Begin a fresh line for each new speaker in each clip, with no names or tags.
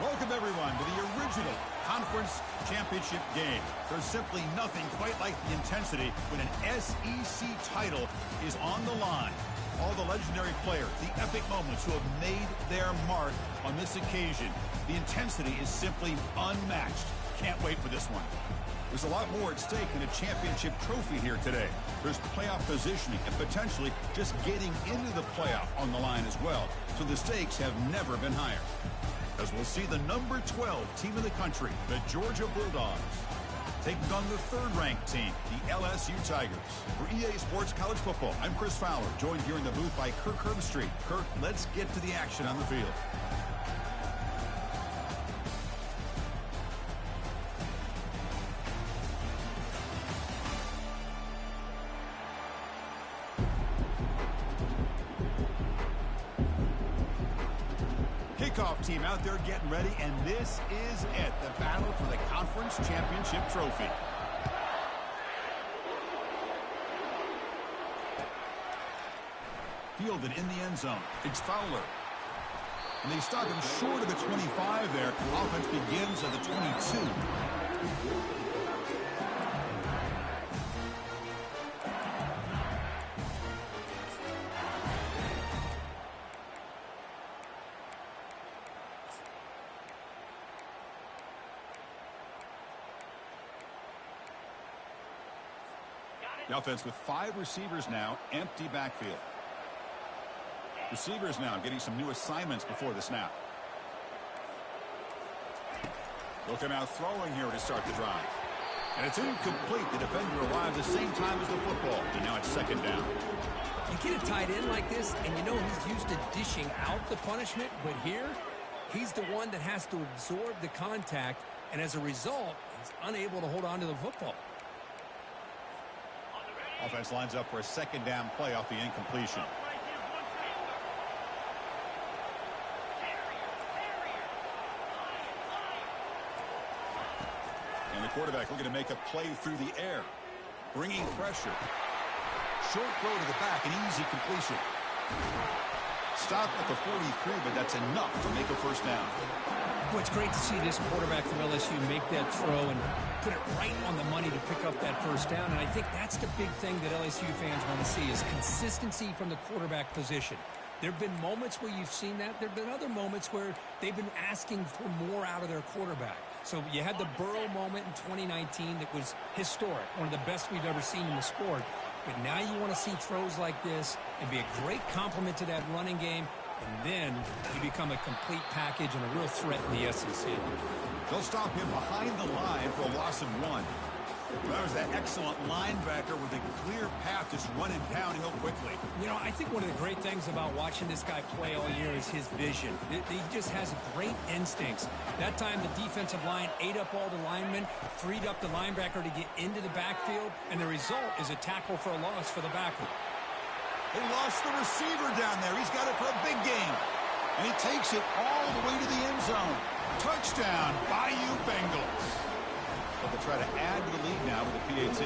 Welcome, everyone, to the original conference championship game. There's simply nothing quite like the intensity when an SEC title is on the line. All the legendary players, the epic moments who have made their mark on this occasion. The intensity is simply unmatched. Can't wait for this one. There's a lot more at stake than a championship trophy here today. There's playoff positioning and potentially just getting into the playoff on the line as well. So the stakes have never been higher. As we'll see the number 12 team in the country, the Georgia Bulldogs, taking on the third-ranked team, the LSU Tigers. For EA Sports College Football, I'm Chris Fowler, joined here in the booth by Kirk Herbstreit. Kirk, let's get to the action on the field. Kickoff team out there getting ready, and this is it, the battle for the conference championship trophy. Fielded in the end zone. It's Fowler. And they stop him short of the 25 there. Offense begins at the 22. The offense with 5 receivers now, empty backfield. Receivers now getting some new assignments before the snap. Looking out throwing here to start the drive. And it's incomplete. The defender arrived the same time as the football. And now it's second down.
You get a tight end like this, and you know he's used to dishing out the punishment. But here, he's the one that has to absorb the contact. And as a result, he's unable to hold on to the football.
Offense lines up for a second down play off the incompletion. And the quarterback looking to make a play through the air. Bringing pressure. Short throw to the back, an easy completion. Stopped at the 43, but that's enough to make a first down.
Well, it's great to see this quarterback from LSU make that throw and put it right on the money to pick up that first down. And I think that's the big thing that LSU fans want to see is consistency from the quarterback position. There have been moments where you've seen that. There have been other moments where they've been asking for more out of their quarterback. So you had the Burrow moment in 2019 that was historic, one of the best we've ever seen in the sport. But now you want to see throws like this and be a great complement to that running game. And then you become a complete package and a real threat in the SEC.
They'll stop him behind the line for a loss of 1. That was that excellent linebacker with a clear path just running downhill quickly.
You know, I think one of the great things about watching this guy play all year is his vision. He just has great instincts. That time the defensive line ate up all the linemen, freed up the linebacker to get into the backfield, and the result is a tackle for a loss for the backer.
They lost the receiver down there. He's got it for a big game. And he takes it all the way to the end zone. Touchdown, Bayou Bengals. But they'll try to add to the lead now with the PAT.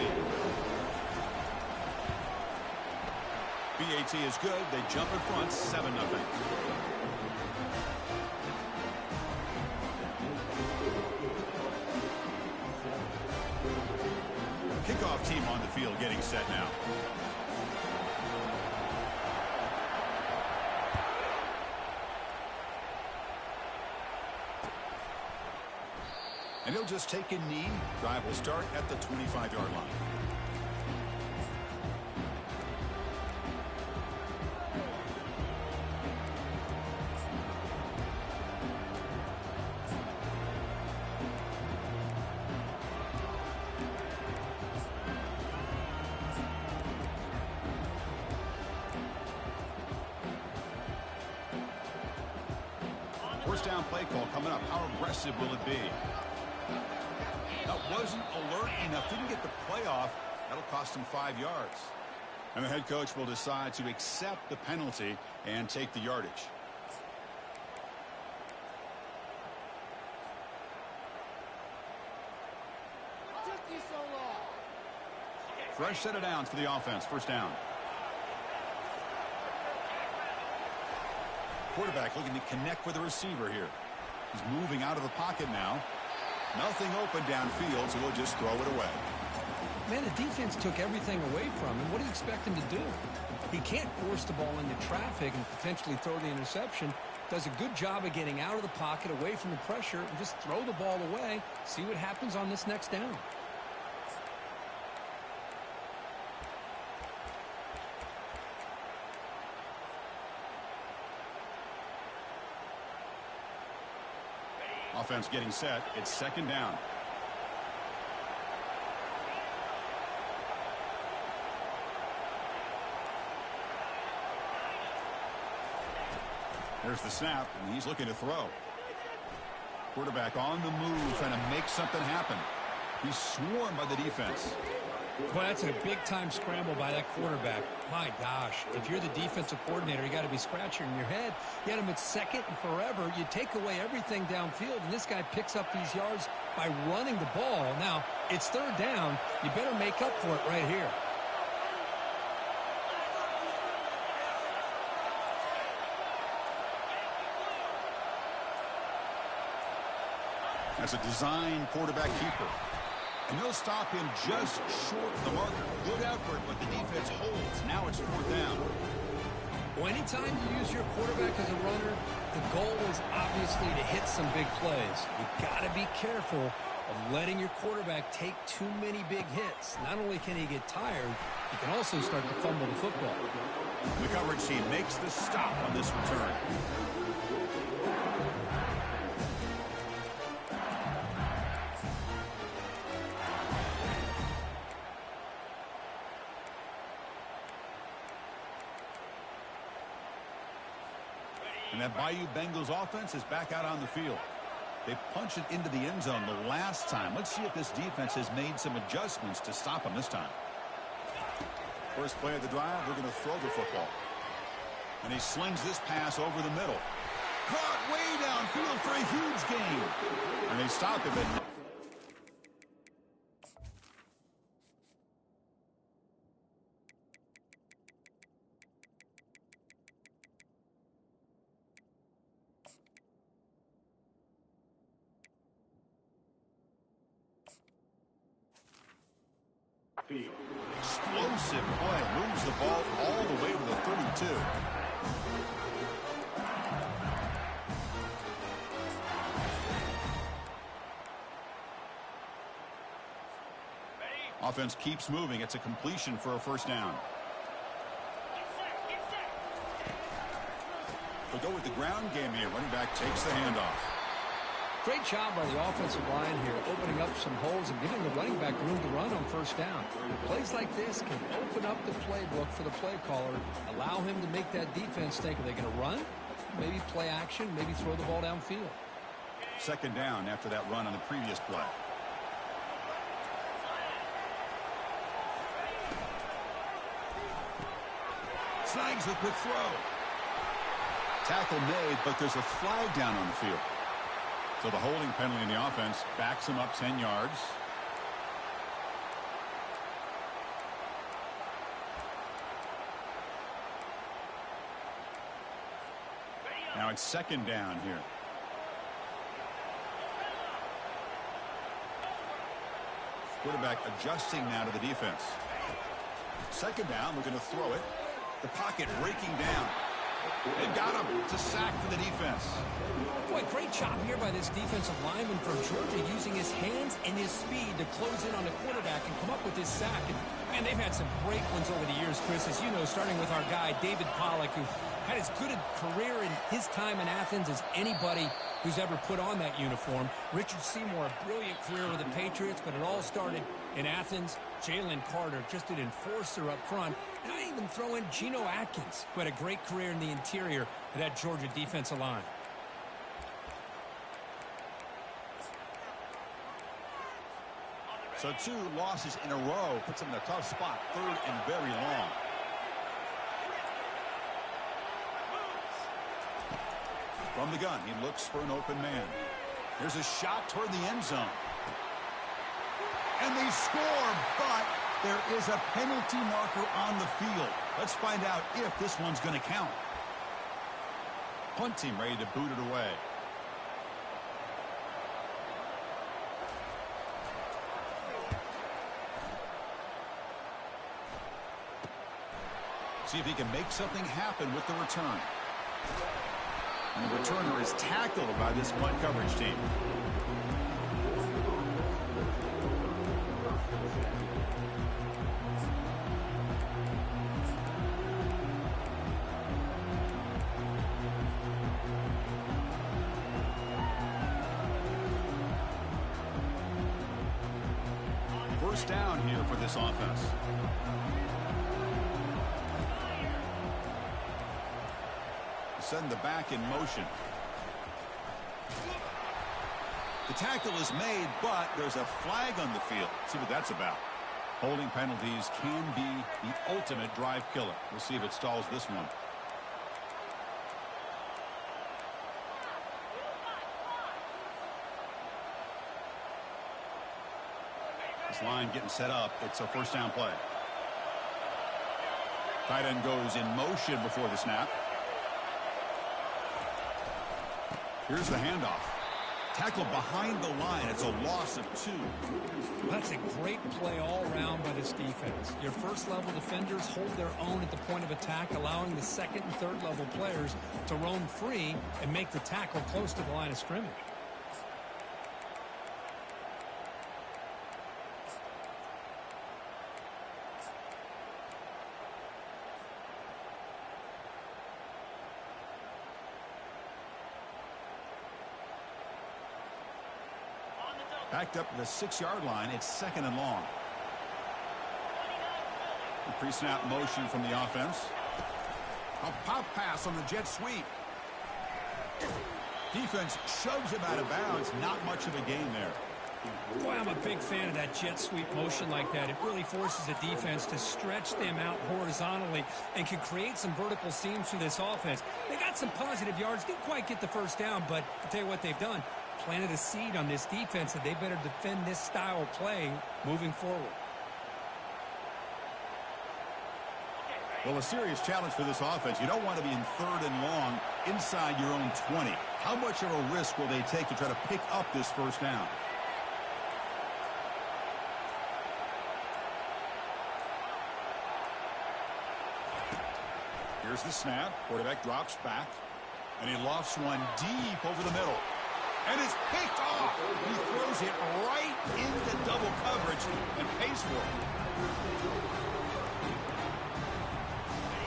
PAT is good. They jump in front, 7-0. Kickoff team on the field getting set now. And he'll just take a knee. Drive will start at the 25-yard line. First down play call coming up. How aggressive will it be? That wasn't alert enough. Didn't get the play off. That'll cost him 5 yards. And the head coach will decide to accept the penalty and take the yardage.
What took you so long?
Fresh set of downs for the offense. First down. Quarterback looking to connect with the receiver here. He's moving out of the pocket now. Nothing open downfield, so he'll just throw it away.
Man, the defense took everything away from him. What do you expect him to do? He can't force the ball into traffic and potentially throw the interception. Does a good job of getting out of the pocket, away from the pressure, and just throw the ball away. See what happens on this next down.
Offense getting set. It's second down. There's the snap, and he's looking to throw. Quarterback on the move, trying to make something happen. He's swarmed by the defense.
Boy, that's a big-time scramble by that quarterback. My gosh, if you're the defensive coordinator, you got to be scratching your head. You had him at second and forever. You take away everything downfield, and this guy picks up these yards by running the ball. Now, it's third down. You better make up for it right here.
As a design quarterback keeper. And they'll stop him just short of the marker. Good effort, but the defense holds. Now it's fourth down.
Well, anytime you use your quarterback as a runner, the goal is obviously to hit some big plays. You've got to be careful of letting your quarterback take too many big hits. Not only can he get tired, he can also start to fumble the football.
The coverage team makes the stop on this return. And that Bayou Bengals offense is back out on the field. They punched it into the end zone the last time. Let's see if this defense has made some adjustments to stop them this time. First play of the drive, they're going to throw the football. And he slings this pass over the middle. Caught way downfield for a huge gain. And they stop him at... Explosive play. Moves the ball all the way to the 32. Offense keeps moving. It's a completion for a first down. They'll go with the ground game here. Running back takes the handoff.
Great job by the offensive line here, opening up some holes and giving the running back room to run on first down. Plays like this can open up the playbook for the play caller, allow him to make that defense think, are they going to run? Maybe play action, maybe throw the ball downfield.
Second down after that run on the previous play. Snags the quick throw. Tackle made, but there's a flag down on the field. So the holding penalty in the offense backs him up 10 yards. Now it's second down here. Quarterback adjusting now to the defense. Second down, we're going to throw it. The pocket breaking down. They've got him. It's a sack for the defense.
Boy, great job here by this defensive lineman from Georgia, using his hands and his speed to close in on the quarterback and come up with this sack. And, man, they've had some great ones over the years, Chris, as you know, starting with our guy, David Pollack, who had as good a career in his time in Athens as anybody who's ever put on that uniform. Richard Seymour, a brilliant career with the Patriots, but it all started in Athens. Jalen Carter, just an enforcer up front. And I even throw in Geno Atkins, who had a great career in the interior of that Georgia defensive line.
So 2 losses in a row puts him in a tough spot, third and very long. From the gun, he looks for an open man. There's a shot toward the end zone. And they score, but there is a penalty marker on the field. Let's find out if this one's going to count. Punt team ready to boot it away. See if he can make something happen with the return. And the returner is tackled by this punt coverage team. First down here for this offense. Send the back in motion. The tackle is made, but there's a flag on the field. See what that's about. Holding penalties can be the ultimate drive killer. We'll see if it stalls this one. This line getting set up. It's a first down play. Tight end goes in motion before the snap. Here's the handoff. Tackled behind the line. It's a loss of 2.
That's a great play all around by this defense. Your first level defenders hold their own at the point of attack, allowing the second and third level players to roam free and make the tackle close to the line of scrimmage.
Backed up to the 6-yard line. It's second and long. The pre-snap motion from the offense. A pop pass on the jet sweep. Defense shoves him out of bounds. Not much of a gain there.
Boy, I'm a big fan of that jet sweep motion like that. It really forces the defense to stretch them out horizontally and can create some vertical seams for this offense. They got some positive yards. Didn't quite get the first down, but I'll tell you what they've done. Planted a seed on this defense that they better defend this style of play moving forward.
Well, a serious challenge for this offense. You don't want to be in third and long inside your own 20. How much of a risk will they take to try to pick up this first down? Here's the snap. Quarterback drops back. And he lofts one deep over the middle. And it's picked off. He throws it right into double coverage and pays for it.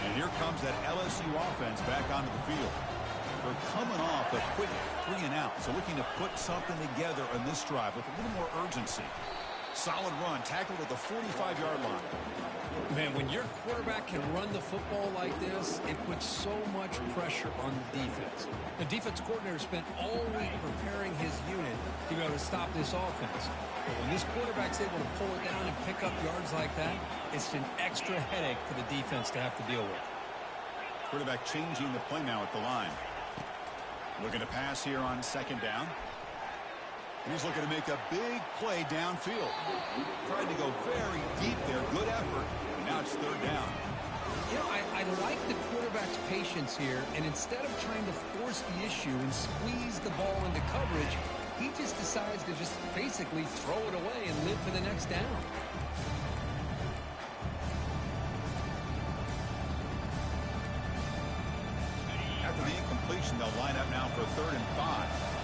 And here comes that LSU offense back onto the field. They're coming off a quick 3 and out, so looking to put something together on this drive with a little more urgency. Solid run, tackled at the 45-yard line.
Man, when your quarterback can run the football like this, it puts so much pressure on the defense. The defense coordinator spent all week preparing his unit to be able to stop this offense. But when this quarterback's able to pull it down and pick up yards like that, it's an extra headache for the defense to have to deal with.
Quarterback changing the play now at the line. Looking to pass here on second down. And he's looking to make a big play downfield. Tried to go very deep there. Good effort. And now it's third down.
You know, I like the quarterback's patience here. And instead of trying to force the issue and squeeze the ball into coverage, he just decides to just basically throw it away and live for the next down.
After the incompletion, they'll line up now for 3rd and 5.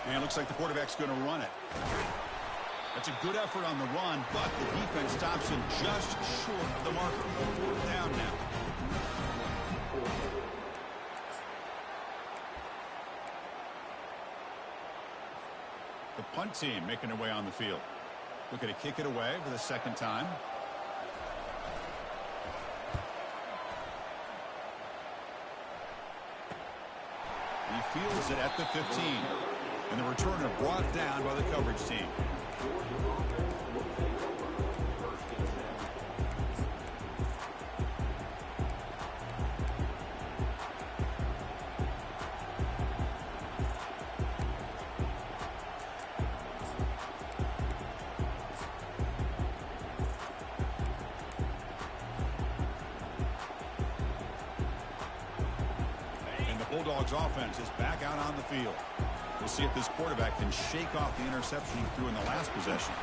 And it looks like the quarterback's going to run it. That's a good effort on the run, but the defense stops him just short of the marker. 4th down now. The punt team making their way on the field. Looking to kick it away for the second time. He fields it at the 15. And the returner brought down by the coverage team. And the Bulldogs offense is back out on the field. We'll see if this quarterback can shake off the interception he threw in the last possession.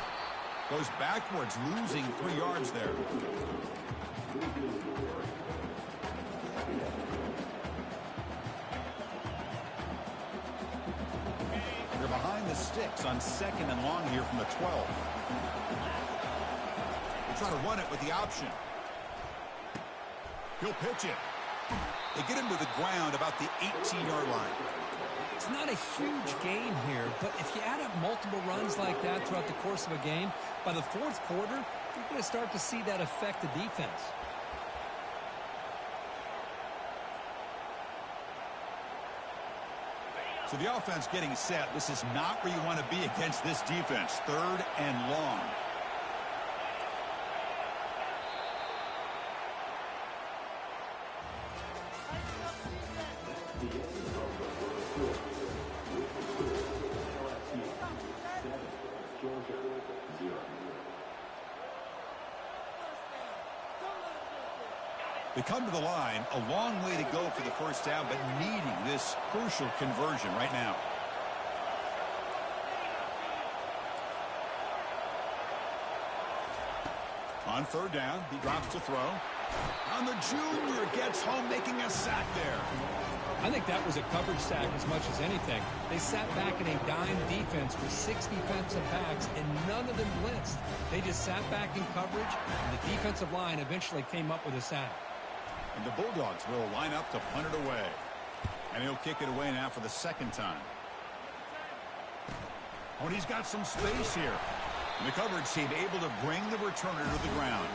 Goes backwards, losing 3 yards there. They're behind the sticks on 2nd and long here from the 12. They try to run it with the option. He'll pitch it. They get him to the ground about the 18-yard line.
It's not a huge gain here, but if you add up multiple runs like that throughout the course of a game, by the 4th quarter, you're going to start to see that affect the defense.
So the offense getting set. This is not where you want to be against this defense. 3rd and long. They come to the line, a long way to go for the first down, but needing this crucial conversion right now. On 3rd down, he drops to throw. On the junior, gets home, making a sack there.
I think that was a coverage sack as much as anything. They sat back in a dime defense with 6 defensive backs, and none of them blitzed. They just sat back in coverage, and the defensive line eventually came up with a sack.
And the Bulldogs will line up to punt it away. And he'll kick it away now for the 2nd time. Oh, and he's got some space here. And the coverage team able to bring the returner to the ground.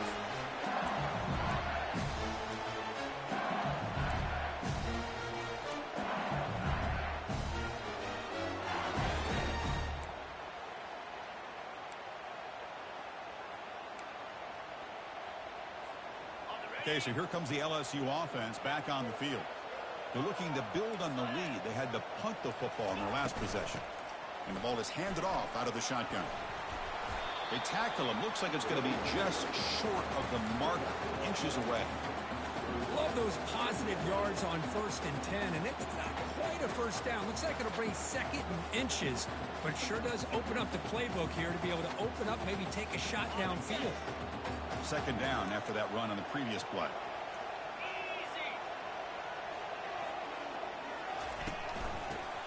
Okay, so here comes the LSU offense back on the field. They're looking to build on the lead. They had to punt the football in their last possession. And the ball is handed off out of the shotgun. They tackle him. Looks like it's going to be just short of the mark, inches away.
Love those positive yards on 1st and 10, and it's not quite a first down. Looks like it'll bring 2nd and inches, but it sure does open up the playbook here to be able to open up, maybe take a shot downfield.
2nd down after that run on the previous play.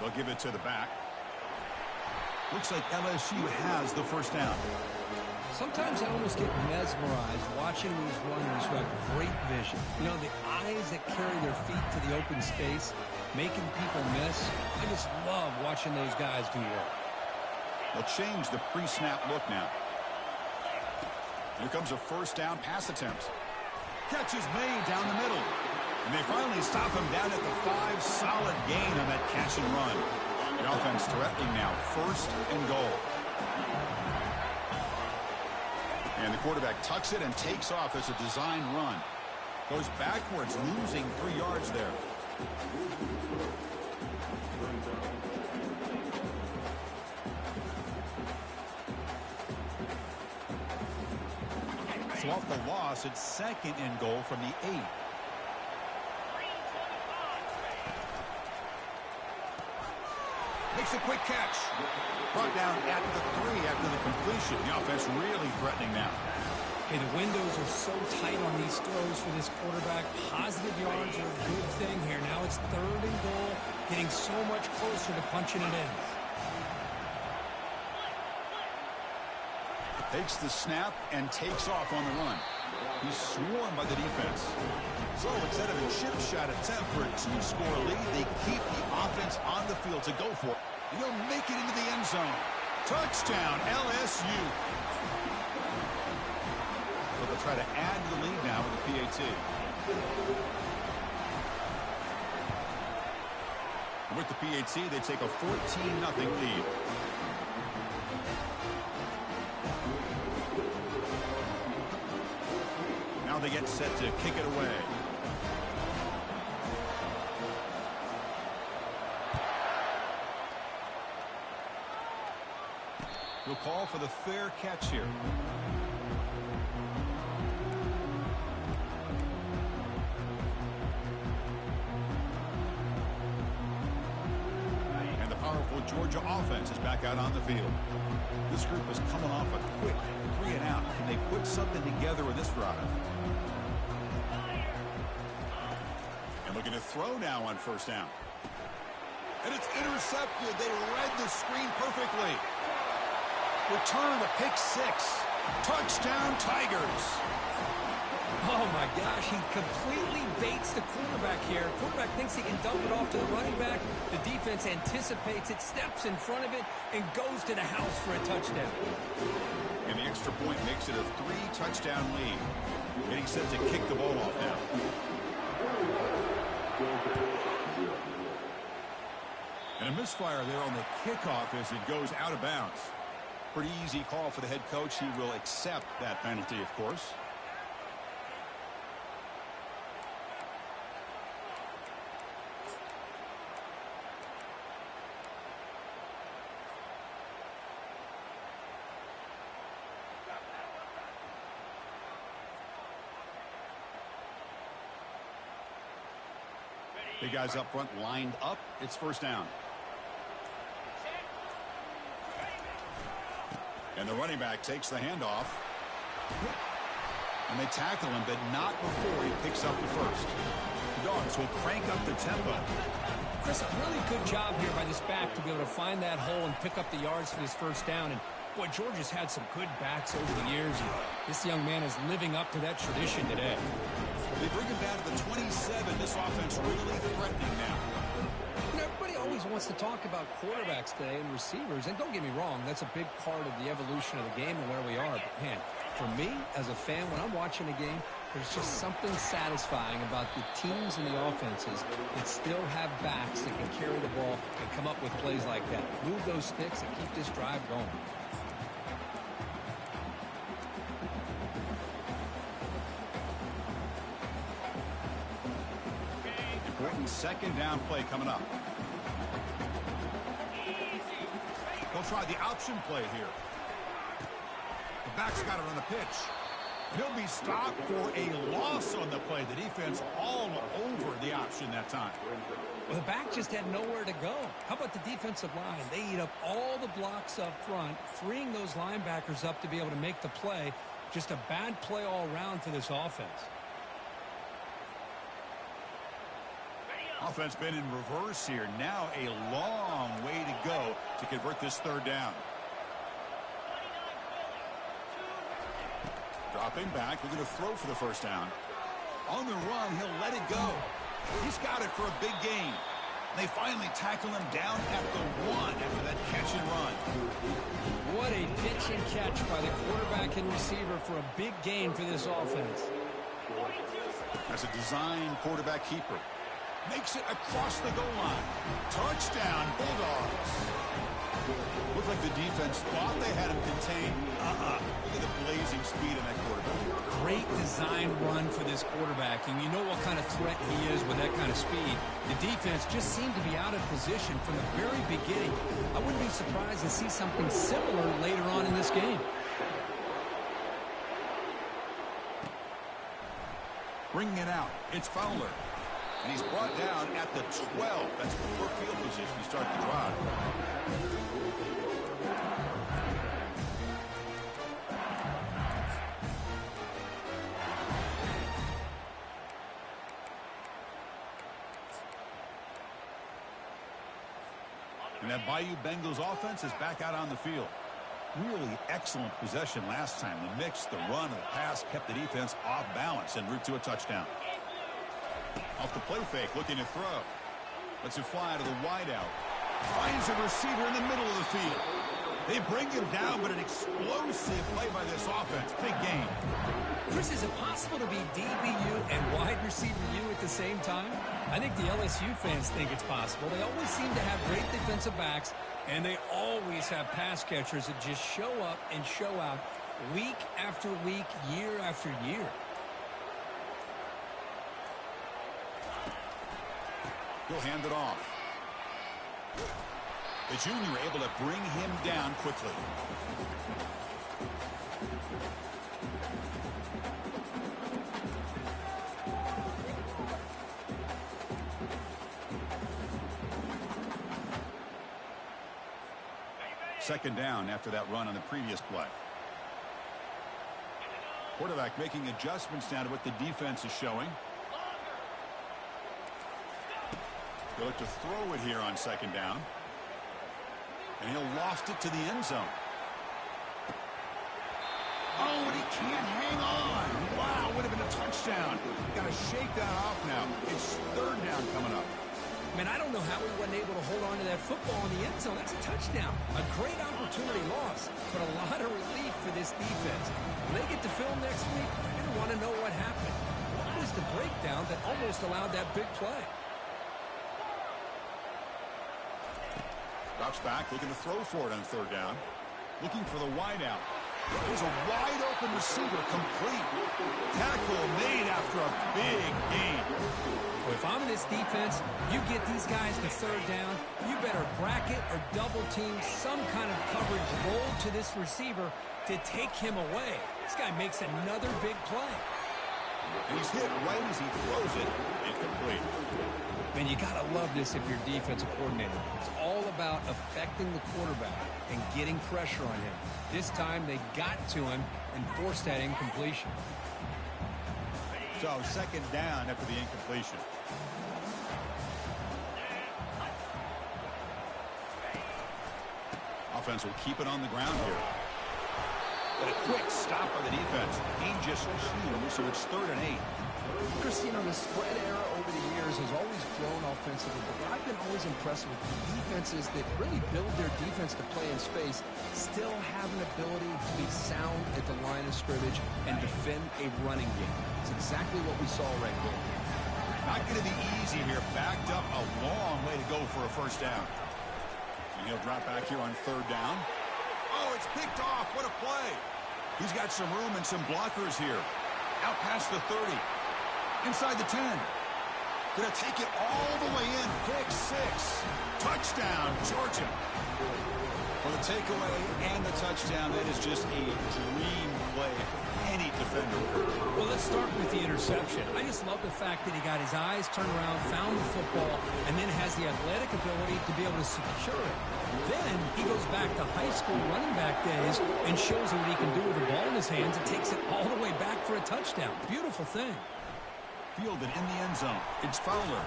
They'll give it to the back. Looks like LSU has the first down.
Sometimes I almost get mesmerized watching these runners who have great vision. You know, the eyes that carry their feet to the open space, making people miss. I just love watching those guys do work.
They'll change the pre-snap look now. Here comes a first down pass attempt. Catch is made down the middle. And they finally stop him down at the 5. Solid gain on that catch and run. The offense threatening now. 1st and goal. And the quarterback tucks it and takes off as a design run. Goes backwards, losing 3 yards there. So off the loss, it's 2nd and goal from the 8. Makes a quick catch. Brought down at the 3 after the completion. The offense really threatening now.
Hey, the windows are so tight on these throws for this quarterback. Positive yards are a good thing here. Now it's 3rd and goal, getting so much closer to punching it in.
Takes the snap and takes off on the run. He's swarmed by the defense. So instead of a chip shot attempt for a 2-score lead, they keep the offense on the field to go for it. They'll make it into the end zone. Touchdown, LSU. So they'll try to add to the lead now with the PAT. With the PAT, they take a 14-0 lead. Now they get set to kick it away. We'll call for the fair catch here. And the powerful Georgia offense is back out on the field. This group is coming off a quick 3-and-out. Can they put something together with this drive? And looking to throw now on first down. And it's intercepted. They read the screen perfectly. Return to pick 6. Touchdown, Tigers.
Oh, my gosh, he completely baits the quarterback here. Quarterback thinks he can dump it off to the running back. The defense anticipates it, steps in front of it, and goes to the house for a touchdown.
And the extra point makes it a 3-touchdown lead. Getting set to kick the ball off now. And a misfire there on the kickoff as it goes out of bounds. Pretty easy call for the head coach. He will accept that penalty, of course. Big guys up front lined up. It's first down. And the running back takes the handoff. And they tackle him, but not before he picks up the first. The Dogs will crank up the tempo.
Chris, a really good job here by this back to be able to find that hole and pick up the yards for this first down. And boy, Georgia's had some good backs over the years. And this young man is living up to that tradition today.
They bring him down to the 27. This offense really threatening now.
You know, everybody always wants to talk about quarterbacks today and receivers. And don't get me wrong, that's a big part of the evolution of the game and where we are. But, man, for me as a fan, when I'm watching a game, there's just something satisfying about the teams and the offenses that still have backs that can carry the ball and come up with plays like that. Move those sticks and keep this drive going.
Second down play coming up. They'll try the option play here. The back's got it on the pitch. He'll be stopped for a loss on the play. The defense all over the option that time.
Well, the back just had nowhere to go. How about the defensive line? They eat up all the blocks up front, freeing those linebackers up to be able to make the play. Just a bad play all around for this offense.
Offense been in reverse here. Now a long way to go to convert this third down. Dropping back, looking to throw for the first down. On the run, he'll let it go. He's got it for a big gain. They finally tackle him down at the 1 after that catch and run.
What a pitch and catch by the quarterback and receiver for a big gain for this offense.
As a design quarterback keeper. Makes it across the goal line. Touchdown, Bulldogs. Looked like the defense thought they had him contained. Look at the blazing speed in that quarterback.
Great design run for this quarterback, and you know what kind of threat he is with that kind of speed. The defense just seemed to be out of position from the very beginning. I wouldn't be surprised to see something similar later on in this game.
Bringing it out, it's Fowler. And he's brought down at the 12. That's poor field position to start the drive. And that Bayou Bengals offense is back out on the field. Really excellent possession last time. The mix, the run, and the pass kept the defense off balance en route to a touchdown. Off the play fake, looking to throw. Lets it fly to the wideout. Finds a receiver in the middle of the field. They bring him down, but an explosive play by this offense. Big gain.
Chris, is it possible to be DBU and wide receiver U at the same time? I think the LSU fans think it's possible. They always seem to have great defensive backs, and they always have pass catchers that just show up and show out week after week, year after year.
He'll hand it off. The junior able to bring him down quickly. second down after that run on the previous play. Quarterback making adjustments now to what the defense is showing. He'll look to throw it here on second down. And he'll loft it to the end zone. Oh, and he can't hang on. Wow, would have been a touchdown. Got to shake that off now. It's third down coming up.
Man, I don't know how he wasn't able to hold on to that football in the end zone. That's a touchdown. A great opportunity lost, but a lot of relief for this defense. When they get to film next week, they're going to want to know what happened. What was the breakdown that almost allowed that big play?
Drops back, looking to throw for it on third down. Looking for the wide out. There's a wide open receiver, complete. Tackle made after a big gain.
Well, if I'm in this defense, you get these guys to third down, you better bracket or double team some kind of coverage roll to this receiver to take him away. This guy makes another big play.
And he's hit right as he throws it. Incomplete.
Man, you got to love this if you're defensive coordinator. It's all about affecting the quarterback and getting pressure on him. This time they got to him and forced that incompletion.
So second down after the incompletion. Offense will keep it on the ground here. But a quick stop by the defense. He just chews, so it's 3rd and 8.
Chris, you know, the spread era over the years has always grown offensively, but what I've been always impressed with the defenses that really build their defense to play in space still have an ability to be sound at the line of scrimmage and defend a running game. It's exactly what we saw right there.
Not going to be easy here. Backed up a long way to go for a first down. And he'll drop back here on third down. Oh, it's picked off. What a play. He's got some room and some blockers here. Out past the 30. Inside the 10. Gonna take it all the way in. Pick 6. Touchdown, Georgia. For the takeaway and the touchdown, that is just a dream play for any defender.
Well, let's start with the interception. I just love the fact that he got his eyes turned around, found the football, and then has the athletic ability to be able to secure it. Then he goes back to high school running back days and shows what he can do with the ball in his hands and takes it all the way back for a touchdown. Beautiful thing.
Fielded in the end zone. It's Fowler.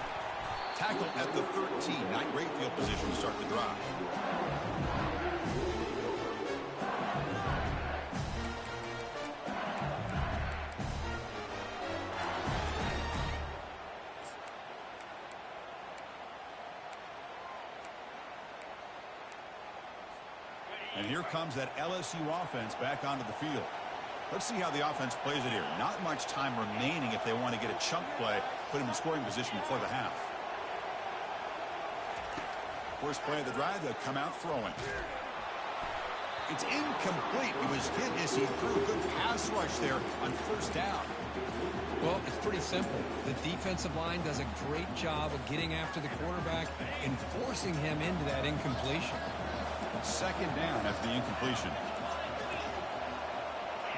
Tackle at the 13. Not great field position to start the drive. And here comes that LSU offense back onto the field. Let's see how the offense plays it here. Not much time remaining if they want to get a chunk play, put him in scoring position before the half. First play of the drive, they'll come out throwing. It's incomplete. He was hit as he threw. Good pass rush there on first down.
Well, it's pretty simple. The defensive line does a great job of getting after the quarterback and forcing him into that incompletion.
Second down after the incompletion.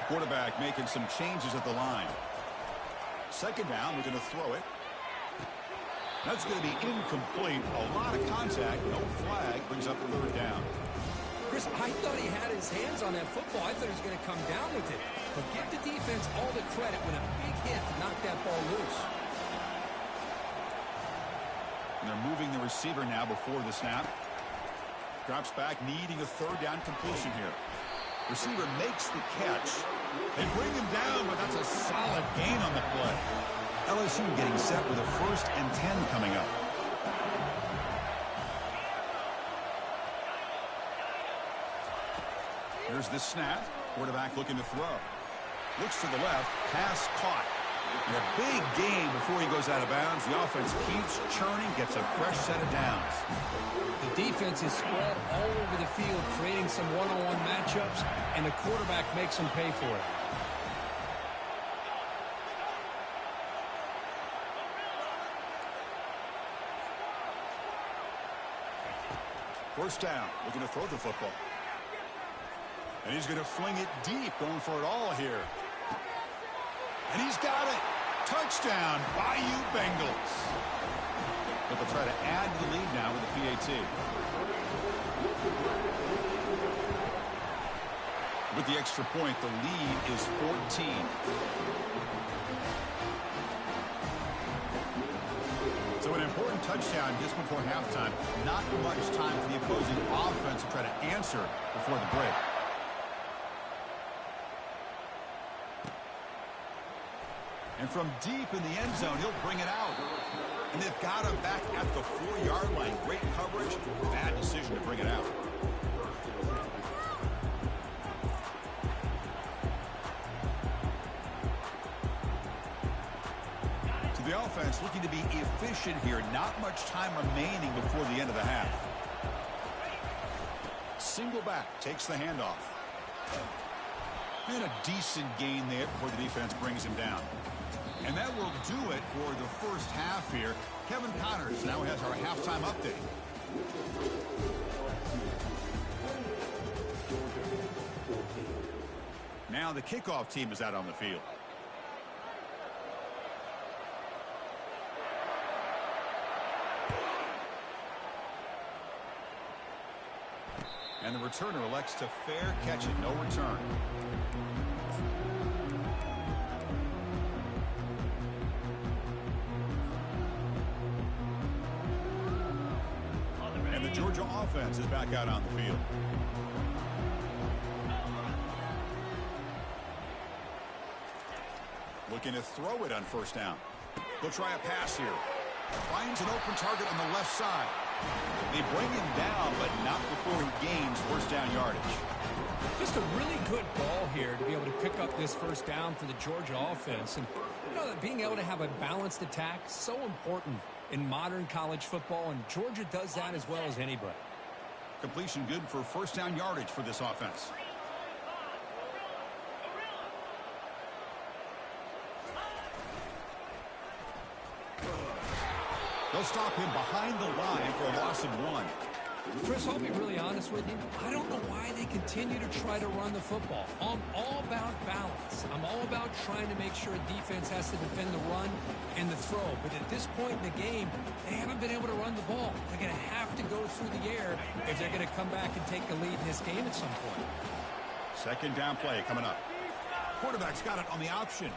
Quarterback making some changes at the line. Second down, we're going to throw it. That's going to be incomplete. A lot of contact, no flag, brings up third down.
Chris, I thought he had his hands on that football. I thought he was going to come down with it. But give the defense all the credit when a big hit to knock that ball loose.
And they're moving the receiver now before the snap. Drops back, needing a third down completion here. Receiver makes the catch. They bring him down, but that's a solid gain on the play. LSU getting set with a 1st and 10 coming up. Here's the snap. Quarterback looking to throw. Looks to the left. Pass caught. And a big gain before he goes out of bounds. The offense keeps churning, gets a fresh set of downs.
The defense is spread all over the field, creating some one-on-one matchups, and the quarterback makes them pay for it.
First down, looking to throw the football. And he's going to fling it deep, going for it all here. And he's got it. Touchdown, Bayou Bengals. But they'll try to add to the lead now with the PAT. With the extra point, the lead is 14. So an important touchdown just before halftime. Not much time for the opposing offense to try to answer before the break. And from deep in the end zone, he'll bring it out. And they've got him back at the 4-yard line. Great coverage. Bad decision to bring it out. So the offense looking to be efficient here. Not much time remaining before the end of the half. Single back takes the handoff. And a decent gain there before the defense brings him down. And that will do it for the first half here. Kevin Connors now has our halftime update. Now the kickoff team is out on the field. And the returner elects to fair catch it, no return. Georgia offense is back out on the field. Looking to throw it on first down. He'll try a pass here. Finds an open target on the left side. They bring him down, but not before he gains first down yardage.
Just a really good ball here to be able to pick up this first down for the Georgia offense. And, you know, being able to have a balanced attack, so important in modern college football, and Georgia does that as well as anybody.
Completion good for first down yardage for this offense. They'll stop him behind the line for a loss of 1.
Chris, I'll be really honest with you. I don't know why they continue to try to run the football. I'm all about balance. I'm all about trying to make sure a defense has to defend the run and the throw. But at this point in the game, they haven't been able to run the ball. They're going to have to go through the air if they're going to come back and take the lead in this game at some point.
Second down play coming up. Quarterback's got it on the option.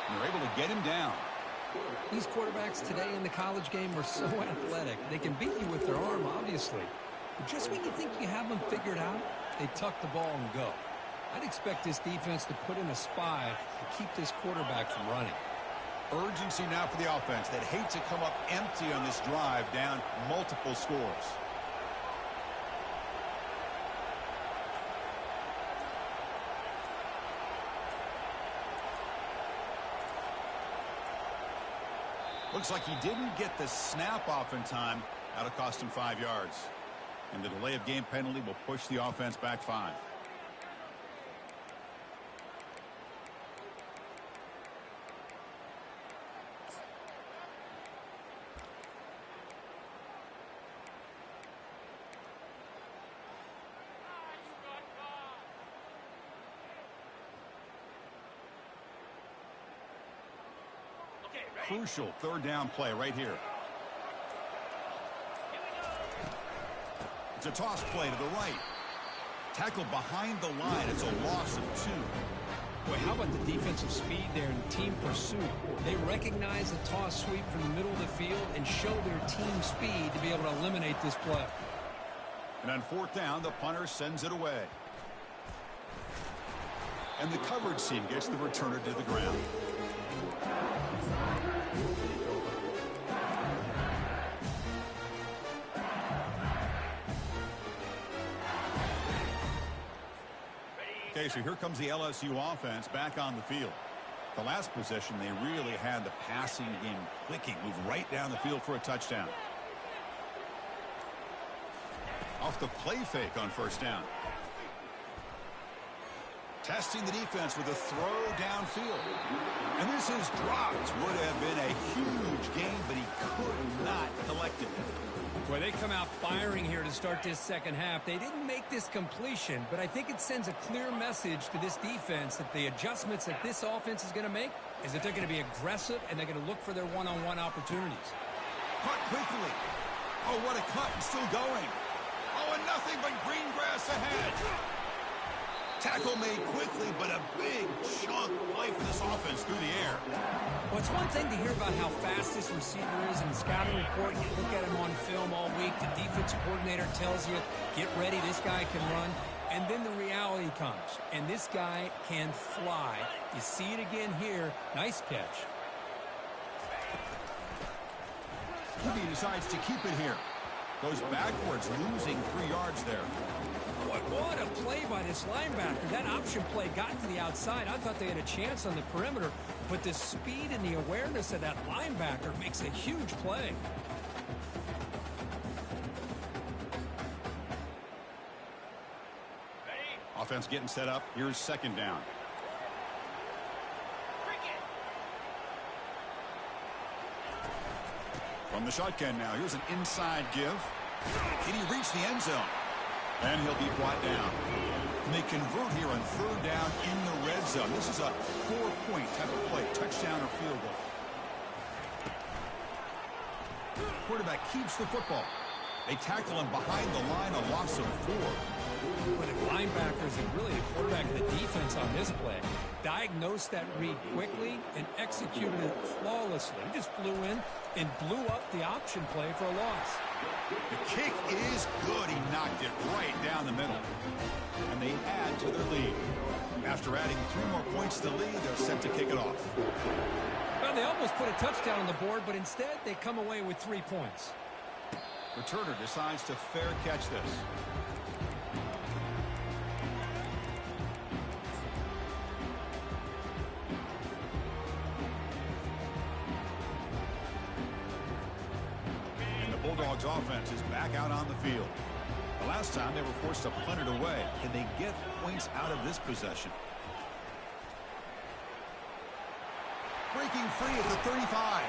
And they're able to get him down.
These quarterbacks today in the college game are so athletic. They can beat you with their arm, obviously. But just when you think you have them figured out, they tuck the ball and go. I'd expect this defense to put in a spy to keep this quarterback from running.
Urgency now for the offense that hate to come up empty on this drive, down multiple scores. Looks like he didn't get the snap off in time. That'll cost him 5 yards. And the delay of game penalty will push the offense back 5. Crucial third down play right here. It's a toss play to the right. Tackled behind the line. It's a loss of 2.
Boy, how about the defensive speed there in team pursuit? They recognize the toss sweep from the middle of the field and show their team speed to be able to eliminate this play.
And on fourth down, the punter sends it away. And the coverage team gets the returner to the ground. Okay, so here comes the LSU offense back on the field. The last possession, they really had the passing game clicking. Move right down the field for a touchdown. Off the play fake on first down. Testing the defense with a throw downfield. And this is dropped. Would have been a huge gain, but he could not collect it.
Boy, they come out firing here to start this second half. They didn't make this completion, but I think it sends a clear message to this defense that the adjustments that this offense is going to make is that they're going to be aggressive and they're going to look for their one-on-one opportunities.
Cut quickly. Oh, what a cut, and still going. Oh, Nothing but green grass ahead. Tackle made quickly, but a big chunk play for this offense through the air.
Well, it's one thing to hear about how fast this receiver is in the scouting report. You look at him on film all week. The defensive coordinator tells you, get ready, this guy can run. And then the reality comes, and this guy can fly. You see it again here. Nice catch.
QB decides to keep it here. Goes backwards, losing 3 yards there.
What a play by this linebacker. That option play got to the outside. I thought they had a chance on the perimeter, but the speed and the awareness of that linebacker makes a huge play.
Offense getting set up. Here's second down. From the shotgun now. Here's an inside give. Can he reach the end zone? And he'll be brought down. And they convert here on third down in the red zone. This is a 4-point type of play. Touchdown or field goal. Quarterback keeps the football. They tackle him behind the line, a loss of 4.
Well, the linebackers and really the quarterback of the defense on this play diagnosed that read quickly and executed it flawlessly. He just flew in and blew up the option play for a loss.
The kick is good. He knocked it right down the middle. And they add to their lead. After adding 3 more points to the lead, they're set to kick it off.
Well, they almost put a touchdown on the board, but instead they come away with 3 points.
Returner decides to fair catch this. Bulldogs offense is back out on the field. The last time they were forced to punt it away. Can they get points out of this possession? Breaking free at the 35.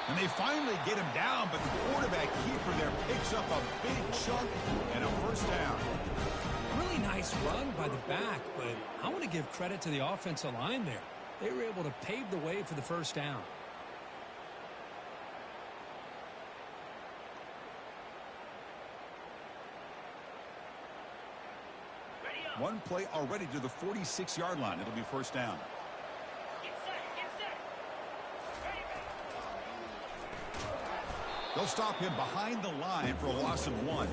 And they finally get him down, but the quarterback keeper there picks up a big chunk and a first down.
Really nice run by the back, but I want to give credit to the offensive line there. They were able to pave the way for the first down.
One play already to the 46-yard line. It'll be first down. They'll stop him behind the line for a loss of 1.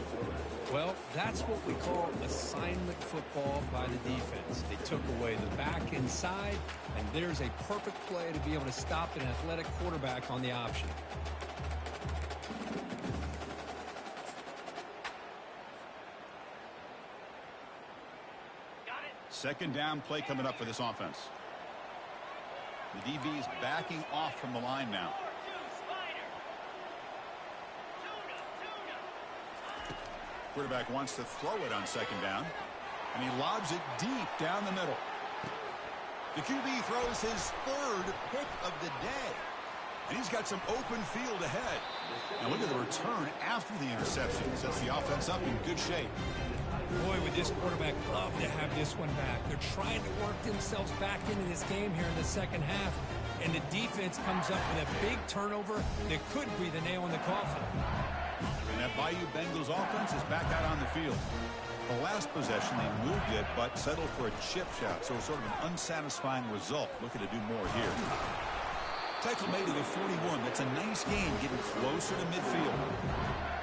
Well, that's what we call assignment football by the defense. They took away the back inside, and there's a perfect play to be able to stop an athletic quarterback on the option.
Second down play coming up for this offense. The DB is backing off from the line now. Quarterback wants to throw it on second down, and he lobs it deep down the middle. The QB throws his 3rd pick of the day, and he's got some open field ahead. Now look at the return after the interception. Sets the offense up in good shape.
Boy, would this quarterback love to have this one back. They're trying to work themselves back into this game here in the second half, and the defense comes up with a big turnover that could be the nail in the coffin.
And that Bayou Bengals offense is back out on the field. The last possession, they moved it, but settled for a chip shot, so sort of an unsatisfying result. Looking to do more here. Tackle made to the 41. That's a nice game, getting closer to midfield.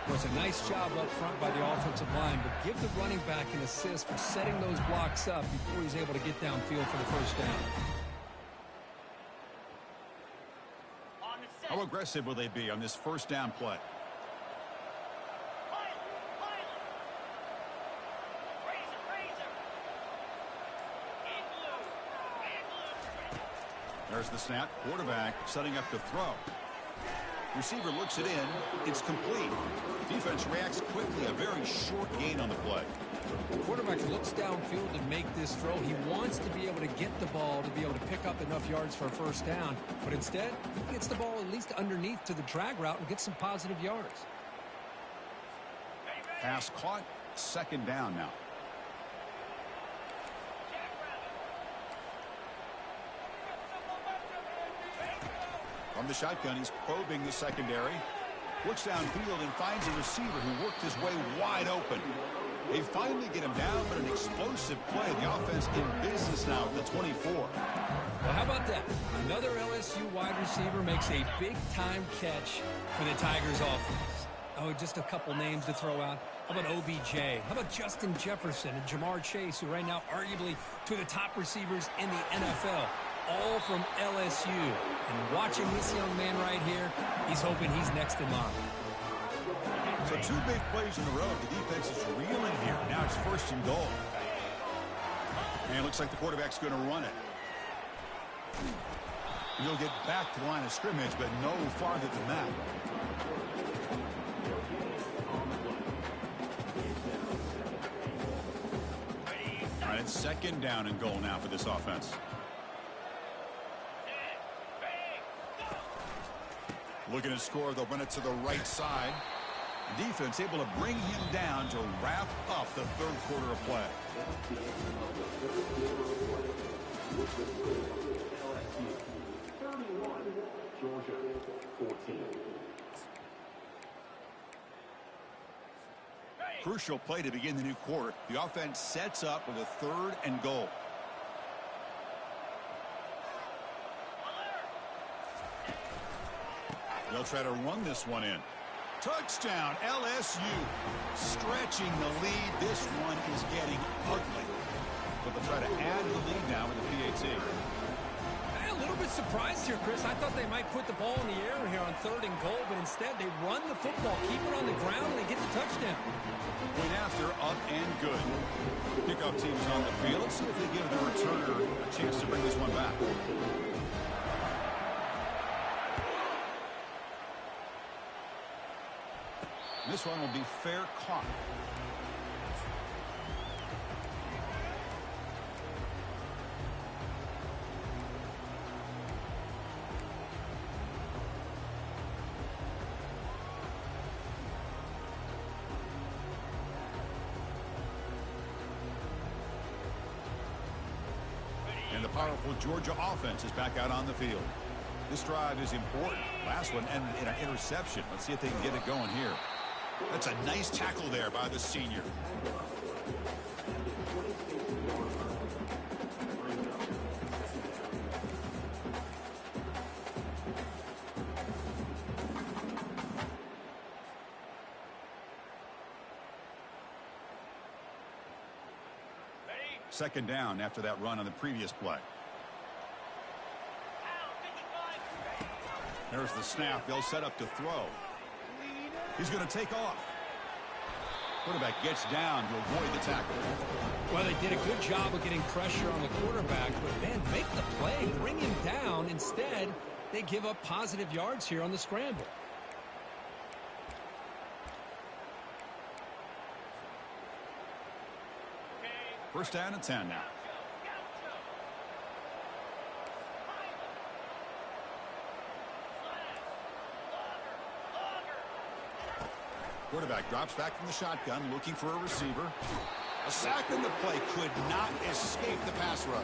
Well, it's a nice job up front by the offensive line, but give the running back an assist for setting those blocks up before he's able to get downfield for the first down.
How aggressive will they be on this first down play? There's the snap. Quarterback setting up to throw. Receiver looks it in. It's complete. Defense reacts quickly. A very short gain on the play.
The quarterback looks downfield to make this throw. He wants to be able to get the ball to be able to pick up enough yards for a first down. But instead, he gets the ball at least underneath to the drag route and gets some positive yards.
Pass caught. Second down now. From the shotgun, he's probing the secondary. Looks downfield and finds a receiver who worked his way wide open. They finally get him down, but an explosive play. The offense in business now at the 24.
Well, how about that? Another LSU wide receiver makes a big-time catch for the Tigers offense. Oh, just a couple names to throw out. How about OBJ? How about Justin Jefferson and Jamar Chase, who right now arguably two of the top receivers in the NFL, all from LSU. And watching this young man right here, he's hoping he's next in line.
So two big plays in a row. The defense is reeling here. Now it's 1st and goal. And it looks like the quarterback's going to run it. He'll get back to the line of scrimmage, but no farther than that. All right, it's 2nd down and goal now for this offense. Looking to score, they'll run it to the right side. Defense able to bring him down to wrap up the 3rd quarter of play. Crucial play to begin the new quarter. The offense sets up with a 3rd and goal. They'll try to run this one in. Touchdown, LSU. Stretching the lead. This one is getting ugly. But they'll try to add the lead now with the PAT.
I'm a little bit surprised here, Chris. I thought they might put the ball in the air here on 3rd and goal, but instead they run the football, keep it on the ground, and they get the touchdown.
Point after, up and good. Kickoff team is on the field. Let's see if they give the returner a chance to bring this one back. This one will be fair caught. And the powerful Georgia offense is back out on the field. This drive is important. Last one ended in an interception. Let's see if they can get it going here. That's a nice tackle there by the senior. Second down after that run on the previous play. There's the snap. They'll set up to throw. He's going to take off. Quarterback gets down to avoid the tackle.
Well, they did a good job of getting pressure on the quarterback, but then make the play, bring him down. Instead, they give up positive yards here on the scramble.
First down and 10 now. Quarterback drops back from the shotgun, looking for a receiver. A sack in the play could not escape the pass rush.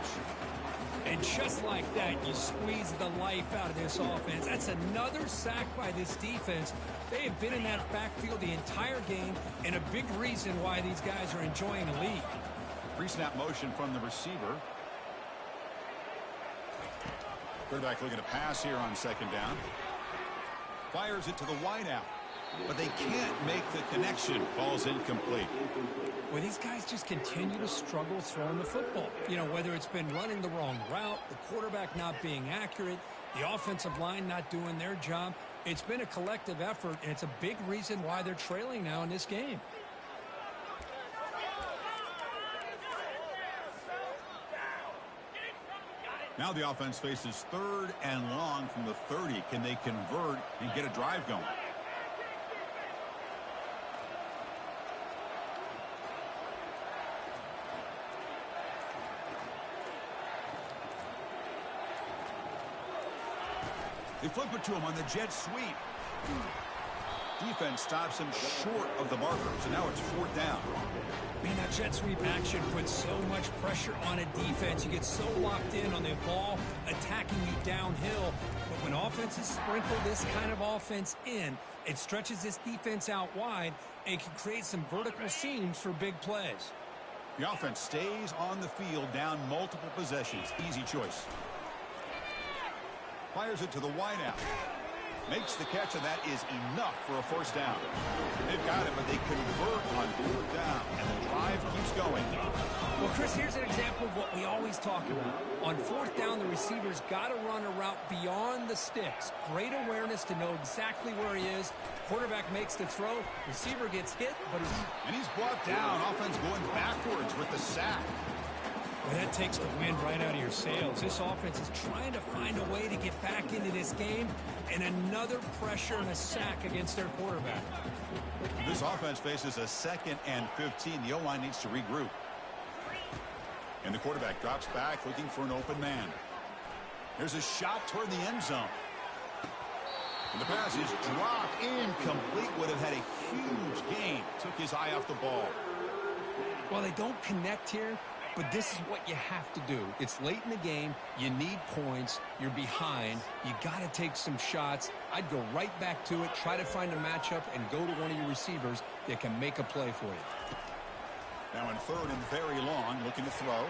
And just like that, you squeeze the life out of this offense. That's another sack by this defense. They have been in that backfield the entire game, and a big reason why these guys are enjoying the lead.
Pre-snap motion from the receiver. Quarterback looking to pass here on 2nd down. Fires it to the wideout. But they can't make the connection. Ball's incomplete.
Well, these guys just continue to struggle throwing the football. You know, whether it's been running the wrong route, the quarterback not being accurate, the offensive line not doing their job. It's been a collective effort, and it's a big reason why they're trailing now in this game.
Now the offense faces 3rd and long from the 30. Can they convert and get a drive going? They flip it to him on the jet sweep. Defense stops him short of the marker, so now it's 4th down.
Man, that jet sweep action puts so much pressure on a defense. You get so locked in on the ball attacking you downhill. But when offenses sprinkle this kind of offense in, it stretches this defense out wide and can create some vertical seams for big plays.
The offense stays on the field down multiple possessions. Easy choice. Fires it to the wideout. Makes the catch, and that is enough for a 1st down. They've got it, but they convert on 4th down, and the drive keeps going.
Well, Chris, here's an example of what we always talk about. On 4th down, the receiver's got to run a route beyond the sticks. Great awareness to know exactly where he is. Quarterback makes the throw. Receiver gets hit, but
he's brought down. Offense going backwards with the sack.
Well, that takes the wind right out of your sails. This offense is trying to find a way to get back into this game, and another pressure and a sack against their quarterback.
This offense faces a 2nd and 15. The O-line needs to regroup. And the quarterback drops back looking for an open man. There's a shot toward the end zone. And the pass is dropped incomplete. Would have had a huge gain. Took his eye off the ball.
Well, they don't connect here, but this is what you have to do. It's late in the game. You need points. You're behind. You got to take some shots. I'd go right back to it, try to find a matchup, and go to one of your receivers that can make a play for you.
Now in 3rd and very long, looking to throw.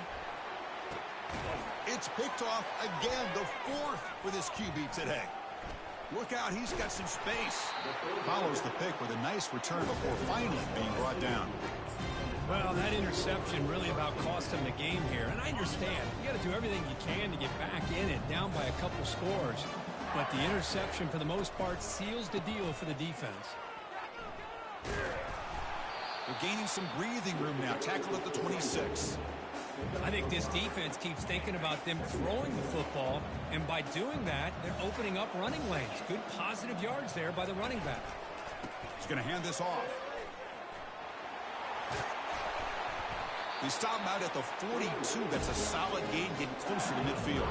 It's picked off again, the 4th for this QB today. Look out, he's got some space. Follows the pick with a nice return before finally being brought down.
Well, that interception really about cost him the game here. And I understand. You got to do everything you can to get back in it, down by a couple scores. But the interception, for the most part, seals the deal for the defense.
They're gaining some breathing room now. Tackle at the 26.
I think this defense keeps thinking about them throwing the football, and by doing that, they're opening up running lanes. Good positive yards there by the running back.
He's going to hand this off. They stop him out at the 42. That's a solid gain, getting closer to midfield.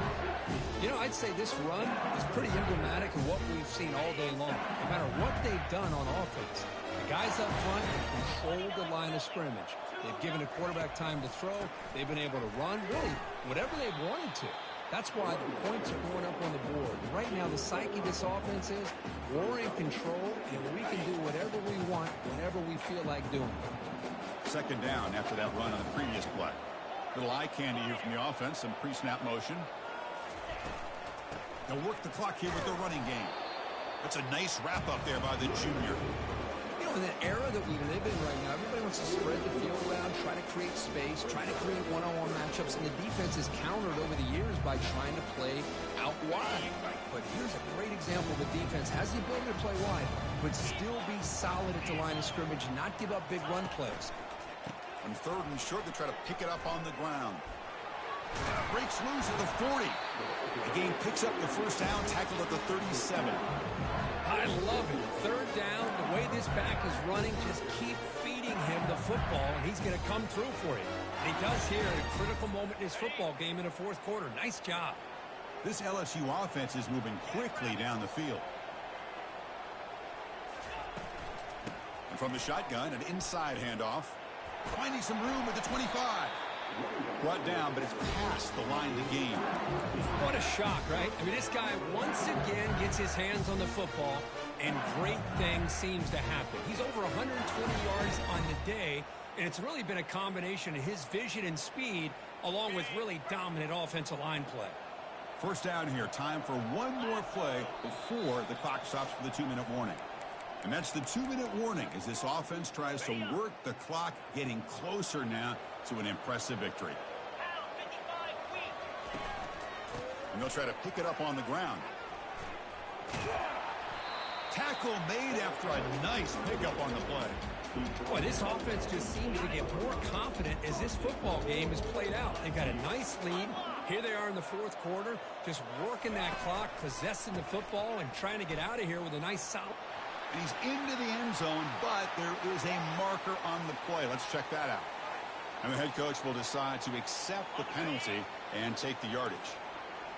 You know, I'd say this run is pretty emblematic of what we've seen all day long. No matter what they've done on offense, the guys up front have controlled the line of scrimmage. They've given the quarterback time to throw. They've been able to run, really, whatever they've wanted to. That's why the points are going up on the board. Right now, the psyche of this offense is we're in control, and we can do whatever we want whenever we feel like doing it.
2nd down after that run on the previous play. Little eye candy here from the offense, some pre-snap motion. They'll work the clock here with their running game. That's a nice wrap up there by the junior.
You know, in the era that we live in right now, everybody wants to spread the field around, try to create space, try to create one-on-one matchups, and the defense has countered over the years by trying to play out wide. But here's a great example of the defense has the ability to play wide, but still be solid at the line of scrimmage, not give up big run plays.
On 3rd and short, they try to pick it up on the ground. Breaks loose at the 40. The game picks up the 1st down, tackled at the 37.
I love it. 3rd down, the way this back is running, just keep feeding him the football, and he's going to come through for you. And he does here at a critical moment in his football game in the 4th quarter. Nice job.
This LSU offense is moving quickly down the field. And from the shotgun, an inside handoff. Finding some room at the 25. Brought down, but it's past the line to gain.
What a shock, right? I mean, this guy once again gets his hands on the football, and great things seems to happen. He's over 120 yards on the day, and it's really been a combination of his vision and speed, along with really dominant offensive line play.
1st down here. Time for one more play before the clock stops for the 2-minute warning. And that's the 2-minute warning as this offense tries to work the clock, getting closer now to an impressive victory. And they'll try to pick it up on the ground. Tackle made after a nice pickup on the play.
Boy, this offense just seems to get more confident as this football game is played out. They've got a nice lead. Here they are in the 4th quarter, just working that clock, possessing the football, and trying to get out of here with a nice solid.
He's into the end zone, but there is a marker on the play. Let's check that out. And the head coach will decide to accept the penalty and take the yardage.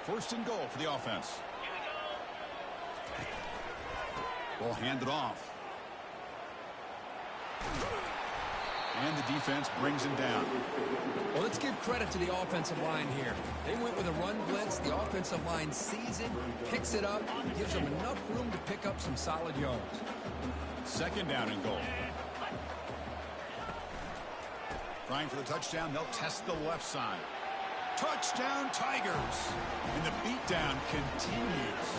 1st and goal for the offense. Ball handed off. And the defense brings him down.
Well, let's give credit to the offensive line here. They went with a run blitz. The offensive line sees it, picks it up, gives them enough room to pick up some solid yards.
Second down and goal. Trying for the touchdown, they'll test the left side. Touchdown, Tigers! And the beatdown continues.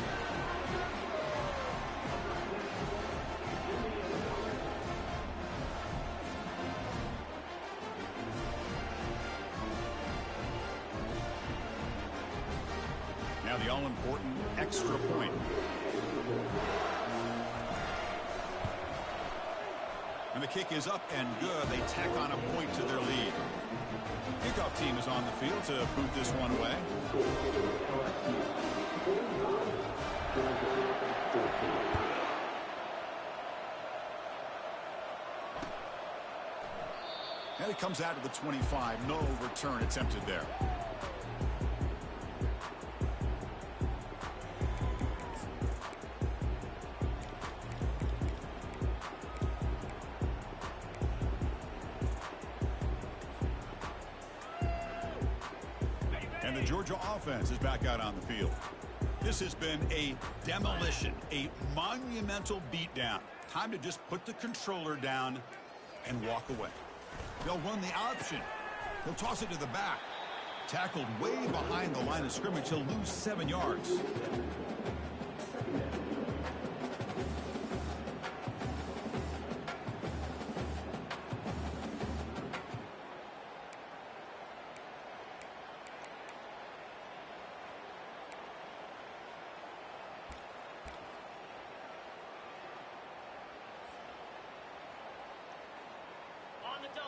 Now the all-important extra point. And the kick is up and good. They tack on a point to their lead. Kickoff team is on the field to boot this one away. And it comes out to the 25. No return attempted there. And the Georgia offense is back out on the field. This has been a demolition, a monumental beatdown. Time to just put the controller down and walk away. They'll run the option. He'll toss it to the back. Tackled way behind the line of scrimmage. He'll lose 7 yards.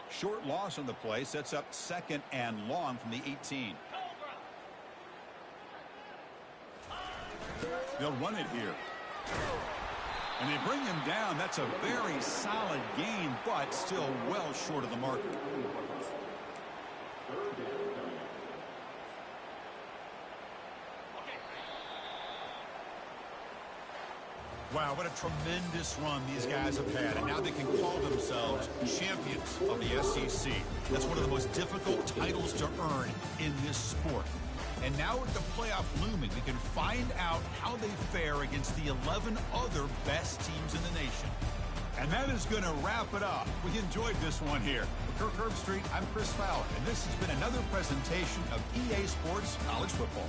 Short loss on the play sets up second and long from the 18. They'll run it here. And they bring him down. That's a very solid gain, but still well short of the marker. Wow, what a tremendous run these guys have had, and now they can call themselves champions of the SEC. That's one of the most difficult titles to earn in this sport. And now with the playoff looming, we can find out how they fare against the 11 other best teams in the nation. And that is going to wrap it up. We enjoyed this one here. For Kirk Herbstreit, I'm Chris Fowler, and this has been another presentation of EA Sports College Football.